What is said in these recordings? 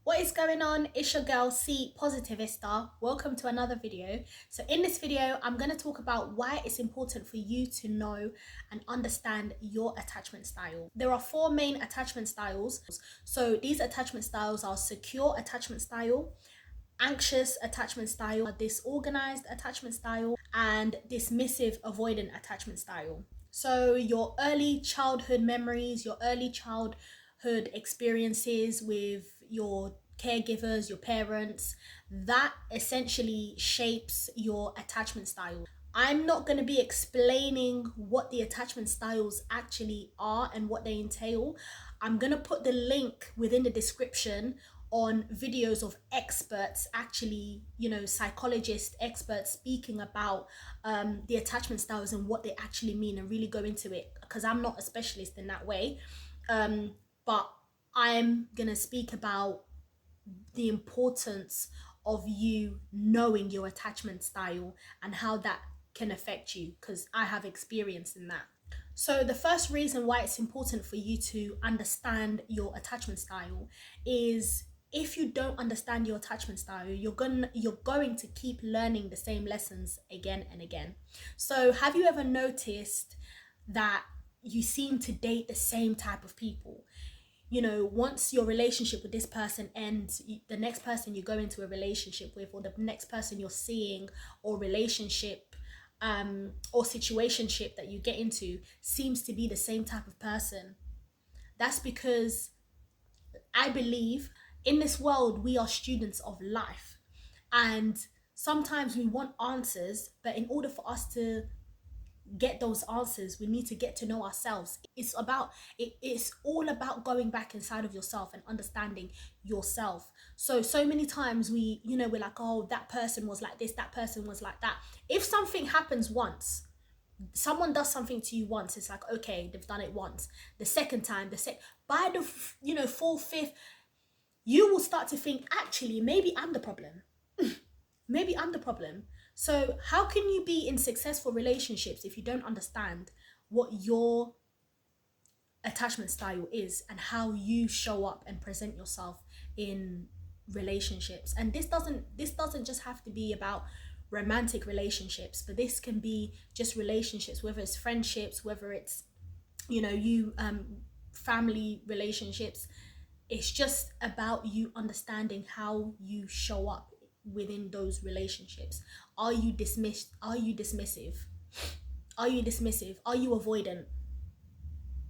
What is going on? It's your girl C-Positivista. Welcome to another video. So in this video, I'm going to talk about why it's important for you to know and understand your attachment style. There are four main attachment styles. So these attachment styles are secure attachment style, anxious attachment style, disorganized attachment style, and dismissive avoidant attachment style. So your early childhood memories, your early childhood experiences with your caregivers, your parents, that essentially shapes your attachment style. I'm not going to be explaining what the attachment styles actually are and what they entail. I'm going to put the link within the description on videos of experts, actually, psychologists, experts speaking about the attachment styles and what they actually mean, and really go into it, because I'm not a specialist in that way. But I'm going to speak about the importance of you knowing your attachment style and how that can affect you, because I have experience in that. So the first reason why it's important for you to understand your attachment style is, if you don't understand your attachment style, you're going to keep learning the same lessons again and again. So have you ever noticed that you seem to date the same type of people? Once your relationship with this person ends, the next person you go into a relationship with, or the next person you're seeing, or relationship or situationship that you get into, seems to be the same type of person. That's because I believe in this world we are students of life, and sometimes we want answers, but in order for us to get those answers, we need to get to know ourselves. It's all about going back inside of yourself and understanding yourself. So many times we're like, oh, that person was like this, that person was like that. If something happens once, someone does something to you once, it's like, okay, they've done it once. The second time, by the fourth, fifth, you will start to think, actually, maybe I'm the problem. Maybe I'm the problem. So how can you be in successful relationships if you don't understand what your attachment style is and how you show up and present yourself in relationships? And this doesn't just have to be about romantic relationships, but this can be just relationships, whether it's friendships, whether it's family relationships. It's just about you understanding how you show up within those relationships. Are you dismissed? Are you dismissive? Are you dismissive? Are you avoidant?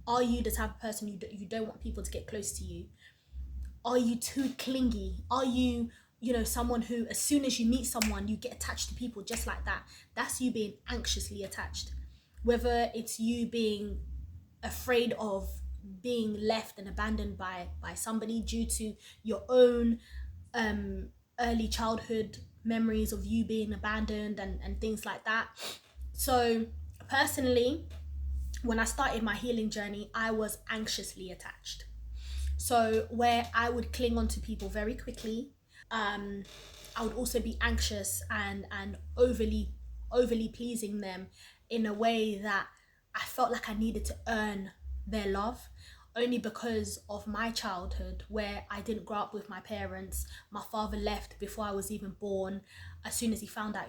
Are you the type of person you don't want people to get close to you? Are you too clingy? Are you someone who, as soon as you meet someone, you get attached to people just like that? That's you being anxiously attached. Whether it's you being afraid of being left and abandoned by somebody due to your own early childhood memories of you being abandoned and things like that. So personally, when I started my healing journey, I was anxiously attached. So where I would cling on to people very quickly, I would also be anxious and overly pleasing them in a way that I felt like I needed to earn their love, only because of my childhood, where I didn't grow up with my parents. My father left before I was even born. As soon as he found out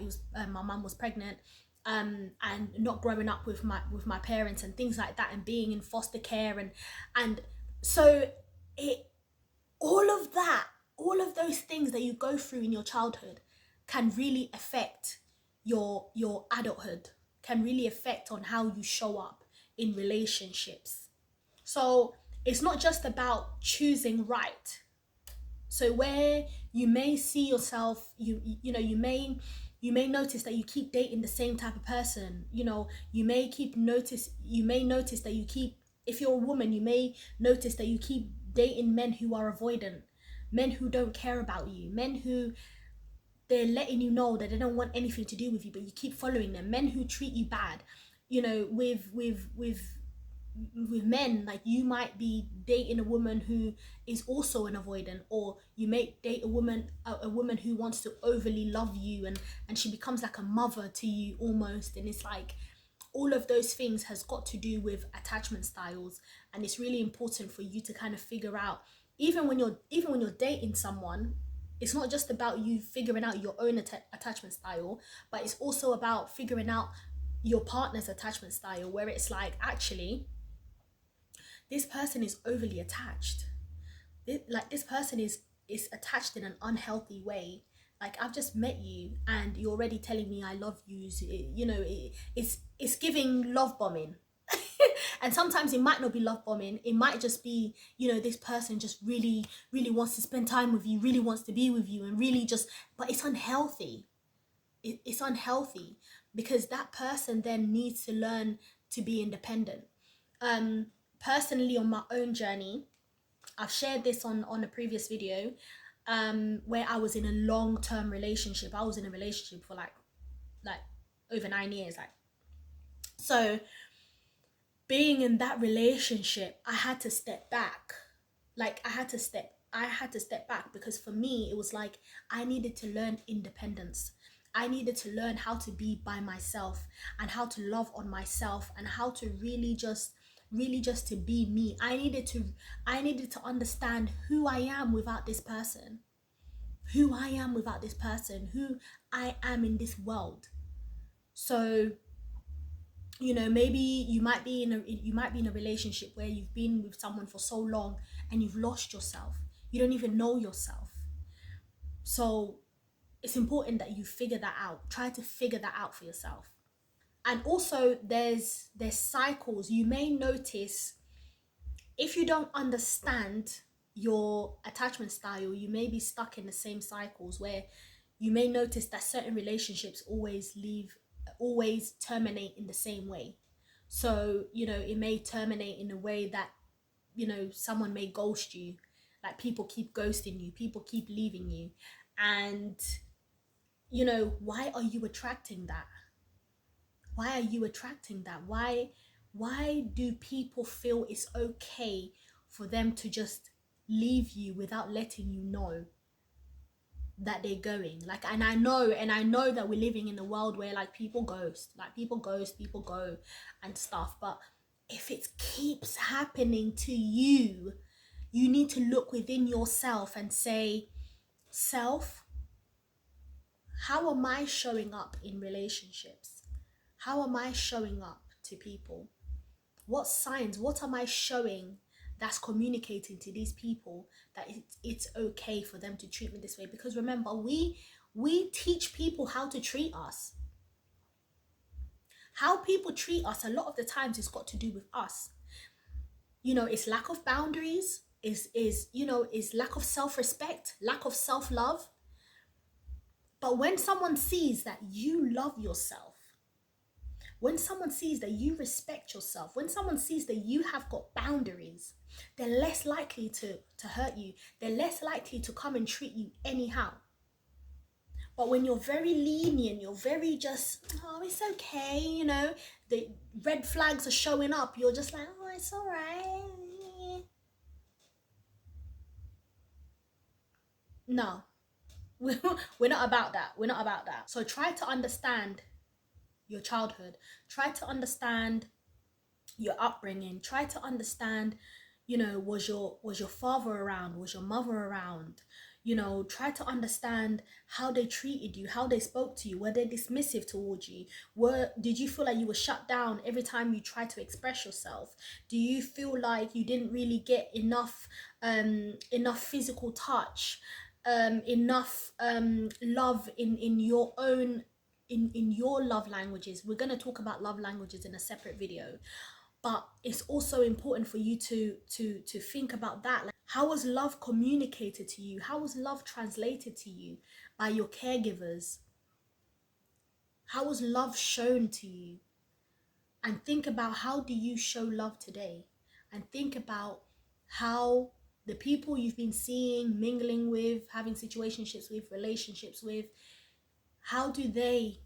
my mum was pregnant, and not growing up with my parents and things like that, and being in foster care, and so all of those things that you go through in your childhood can really affect your adulthood, can really affect on how you show up in relationships. So it's not just about choosing right. So where you may see yourself, you may notice that you keep dating the same type of person. You may notice that you keep, if you're a woman, you may notice that you keep dating men who are avoidant, men who don't care about you, men who, they're letting you know that they don't want anything to do with you, but you keep following them, men who treat you bad. With men, like, you might be dating a woman who is also an avoidant, or you may date a woman who wants to overly love you, and she becomes like a mother to you almost. And it's like, all of those things has got to do with attachment styles, and it's really important for you to kind of figure out even when you're dating someone, it's not just about you figuring out your own attachment style, but it's also about figuring out your partner's attachment style, where it's like, actually, this person is overly attached. This person is attached in an unhealthy way. Like, I've just met you and you're already telling me I love you. So it's giving love bombing. And sometimes it might not be love bombing, it might just be, this person just really really wants to spend time with you, really wants to be with you, and really just, but it's unhealthy. It's unhealthy, because that person then needs to learn to be independent. Personally, on my own journey, I've shared this on a previous video, where I was in a long-term relationship. I was in a relationship for like over 9 years. So being in that relationship, I had to step back. I had to step back, because for me it was like, I needed to learn independence. I needed to learn how to be by myself, and how to love on myself, and how to really just to be me. I needed to understand who I am without this person. Who I am without this person, who I am in this world. So, maybe you might be in a relationship where you've been with someone for so long and you've lost yourself. You don't even know yourself. So it's important that you figure that out. Try to figure that out for yourself. And also, there's cycles. You may notice, if you don't understand your attachment style, you may be stuck in the same cycles, where you may notice that certain relationships always terminate in the same way. So, it may terminate in a way that, someone may ghost you. Like, people keep ghosting you, people keep leaving you. And, why are you attracting that? Why are you attracting that? Why do people feel it's okay for them to just leave you without letting you know that they're going? Like, and I know that we're living in a world where, like, people ghost, people go and stuff. But if it keeps happening to you, you need to look within yourself and say, self, how am I showing up in relationships? How am I showing up to people? What signs, what am I showing that's communicating to these people that it's okay for them to treat me this way? Because remember, we teach people how to treat us. How people treat us, a lot of the times, it's got to do with us. It's lack of boundaries, is lack of self-respect, lack of self-love. But when someone sees that you love yourself, when someone sees that you respect yourself, when someone sees that you have got boundaries, they're less likely to hurt you. They're less likely to come and treat you anyhow. But when you're very lenient, you're very just, oh, it's okay, the red flags are showing up, you're just like, oh, it's all right. No, we're not about that. We're not about that. So try to understand your childhood. Try to understand your upbringing. Try to understand, was your father around? Was your mother around? Try to understand how they treated you, how they spoke to you. Were they dismissive towards you? Did you feel like you were shut down every time you tried to express yourself? Do you feel like you didn't really get enough physical touch, enough love in your own, in your love languages? We're going to talk about love languages in a separate video. But it's also important for you to think about that. Like, how was love communicated to you? How was love translated to you by your caregivers? How was love shown to you? And think about, how do you show love today? And think about how the people you've been seeing, mingling with, having situationships with, relationships with, how do they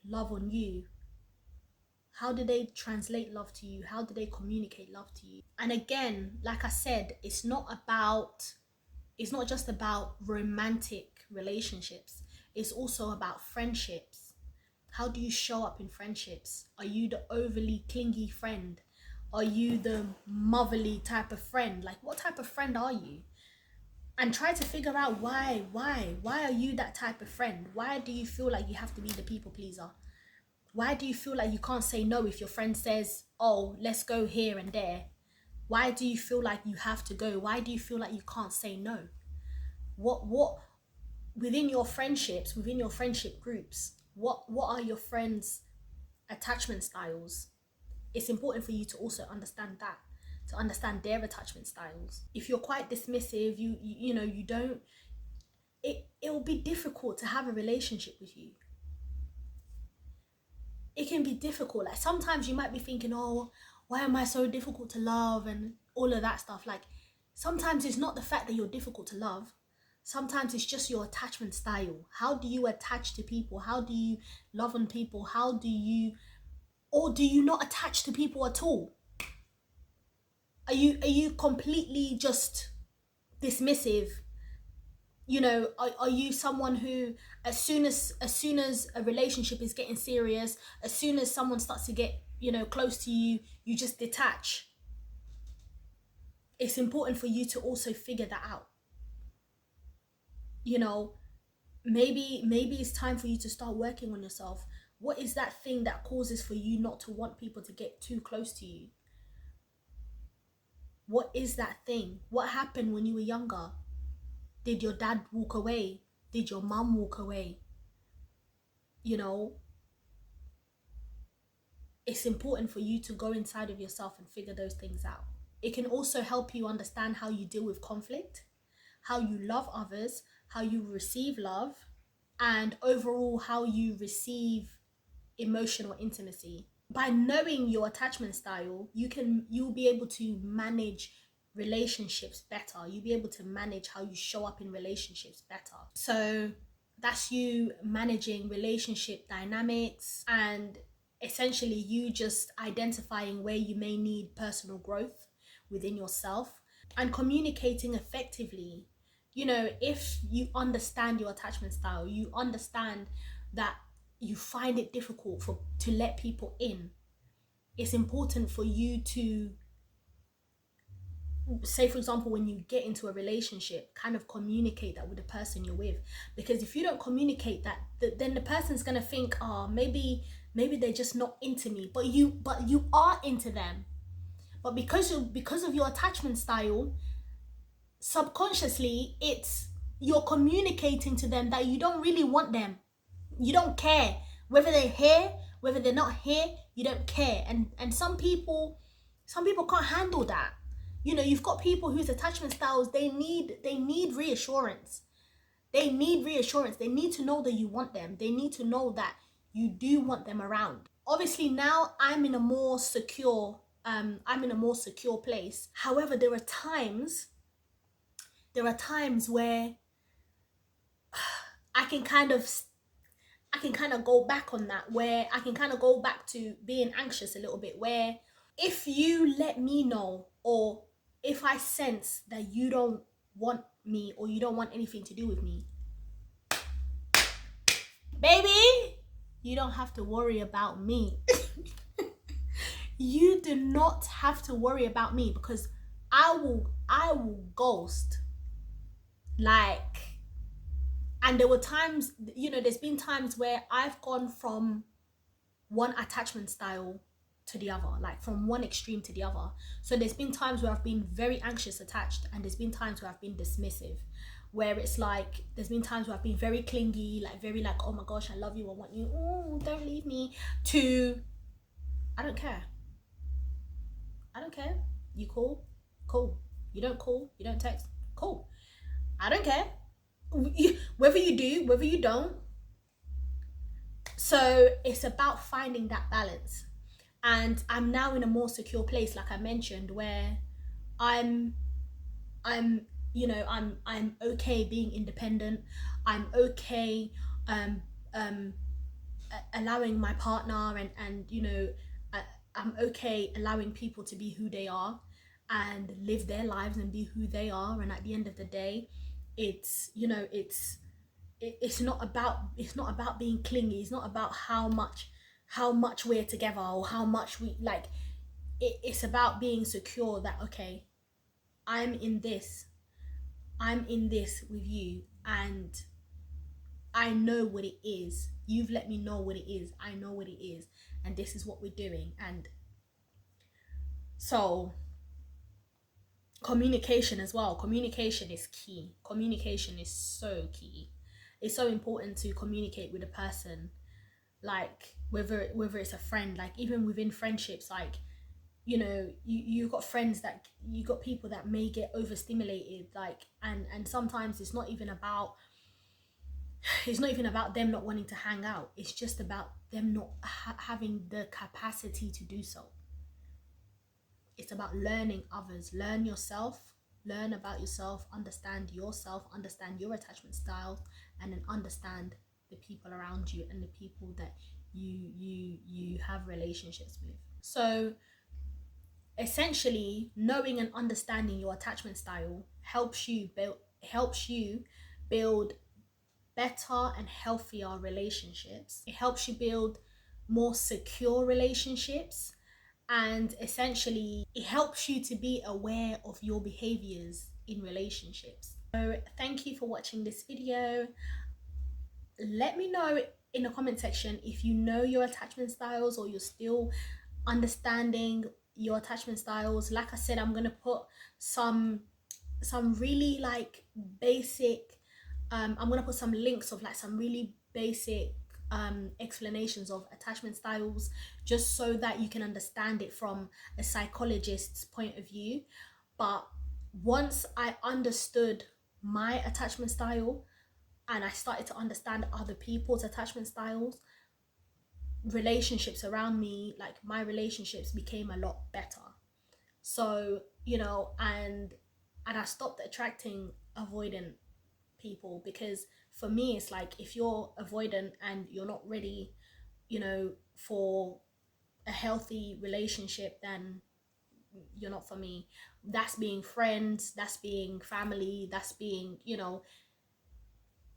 love on you? How do they translate love to you? How do they communicate love to you? And again, like I said, it's not just about romantic relationships. It's also about friendships. How do you show up in friendships? Are you the overly clingy friend? Are you the motherly type of friend? Like, what type of friend are you? And try to figure out why are you that type of friend? Why do you feel like you have to be the people pleaser? Why do you feel like you can't say no if your friend says, oh, let's go here and there? Why do you feel like you have to go? Why do you feel like you can't say no? What within your friendships, within your friendship groups, what are your friends' attachment styles? It's important for you to also understand that, to understand their attachment styles. If you're quite dismissive, you know, you don't, it'll be difficult to have a relationship with you. It can be difficult. Like, sometimes you might be thinking, oh, why am I so difficult to love, and all of that stuff. Like, sometimes it's not the fact that you're difficult to love. Sometimes it's just your attachment style. How do you attach to people? How do you love on people? How do you, or do you not attach to people at all? Are you completely just dismissive? You know, are you someone who, as soon as a relationship is getting serious, as soon as someone starts to get, you know, close to you, you just detach? It's important for you to also figure that out. You know, maybe it's time for you to start working on yourself. What is that thing that causes for you not to want people to get too close to you? What is that thing? What happened when you were younger? Did your dad walk away? Did your mom walk away? You know, it's important for you to go inside of yourself and figure those things out. It can also help you understand how you deal with conflict, how you love others, how you receive love, and overall how you receive emotional intimacy. By knowing your attachment style, you'll be able to manage relationships better. You'll be able to manage how you show up in relationships better. So that's you managing relationship dynamics, and essentially you just identifying where you may need personal growth within yourself, and communicating effectively. You know, if you understand your attachment style, you understand that you find it difficult to let people in. It's important for you to, say for example, when you get into a relationship, kind of communicate that with the person you're with. Because if you don't communicate that, then the person's gonna think, oh, maybe they're just not into me, but you are into them. But because of your attachment style, subconsciously you're communicating to them that you don't really want them. You don't care whether they're here, whether they're not here. You don't care. And some people can't handle that. You know, you've got people whose attachment styles, they need reassurance. They need reassurance. They need to know that you want them. They need to know that you do want them around. Obviously now I'm in a more secure place. However, there are times where I can kind of go back on that, where I can kind of go back to being anxious a little bit, where if you let me know, or if I sense that you don't want me, or you don't want anything to do with me, baby, you don't have to worry about me. You do not have to worry about me, because I will ghost. Like, and there were times, you know, there's been times where I've gone from one attachment style to the other, like from one extreme to the other. So there's been times where I've been very anxious attached, and there's been times where I've been dismissive, where it's like, there's been times where I've been very clingy, like very like, oh my gosh, I love you, I want you, oh, don't leave me, to I don't care. You call, cool. You don't call, you don't text, cool. I don't care. Whether you do, whether you don't. So it's about finding that balance. And I'm now in a more secure place, like I mentioned, where I'm you know, I'm okay being independent. I'm okay allowing my partner and you know, I'm okay allowing people to be who they are and live their lives and be who they are. And at the end of the day, it's, you know, it's not about being clingy. It's not about how much we're together, or how much we like. it's about being secure that, okay, I'm in this with you, and I know what it is. You've let me know what it is. I know what it is, and this is what we're doing. And so communication as well. Communication is key. Communication is so key. It's so important to communicate with a person, like whether it's a friend, like even within friendships, like, you know, you've got friends that you got people that may get overstimulated, like, and sometimes it's not even about them not wanting to hang out. It's just about them not having the capacity to do so. It's about learning others. Learn yourself, learn about yourself, understand your attachment style, and then understand the people around you and the people that you have relationships with. So essentially, knowing and understanding your attachment style helps you build better and healthier relationships. It helps you build more secure relationships, and essentially it helps you to be aware of your behaviors in relationships. So thank you for watching this video. Let me know in the comment section if you know your attachment styles, or you're still understanding your attachment styles. Like I said, I'm gonna put some really like basic I'm gonna put some links of like some really basic explanations of attachment styles, just so that you can understand it from a psychologist's point of view. But once I understood my attachment style and I started to understand other people's attachment styles, relationships around me, like my relationships, became a lot better. So, you know, and I stopped attracting avoidant people, because for me it's like, if you're avoidant and you're not ready, you know, for a healthy relationship, then you're not for me. That's being friends, that's being family, that's being, you know,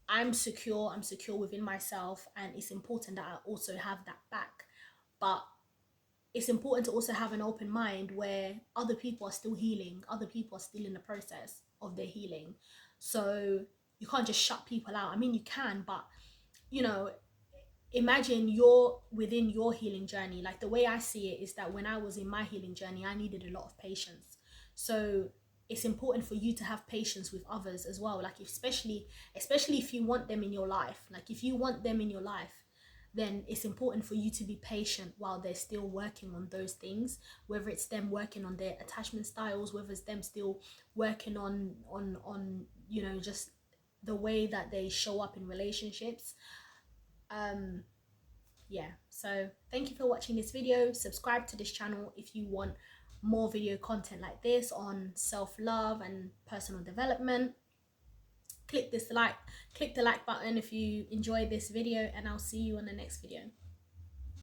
I'm secure within myself, and it's important that I also have that back. But it's important to also have an open mind where other people are still healing, other people are still in the process of their healing. So you can't just shut people out. I mean, you can, but, you know, imagine you're within your healing journey. Like, the way I see it is that when I was in my healing journey, I needed a lot of patience. So it's important for you to have patience with others as well. Like, especially if you want them in your life, like if you want them in your life, then it's important for you to be patient while they're still working on those things, whether it's them working on their attachment styles, whether it's them still working on you know, just the way that they show up in relationships. Yeah, so thank you for watching this video. Subscribe to this channel if you want more video content like this on self-love and personal development. Click the like button if you enjoyed this video, and I'll see you on the next video.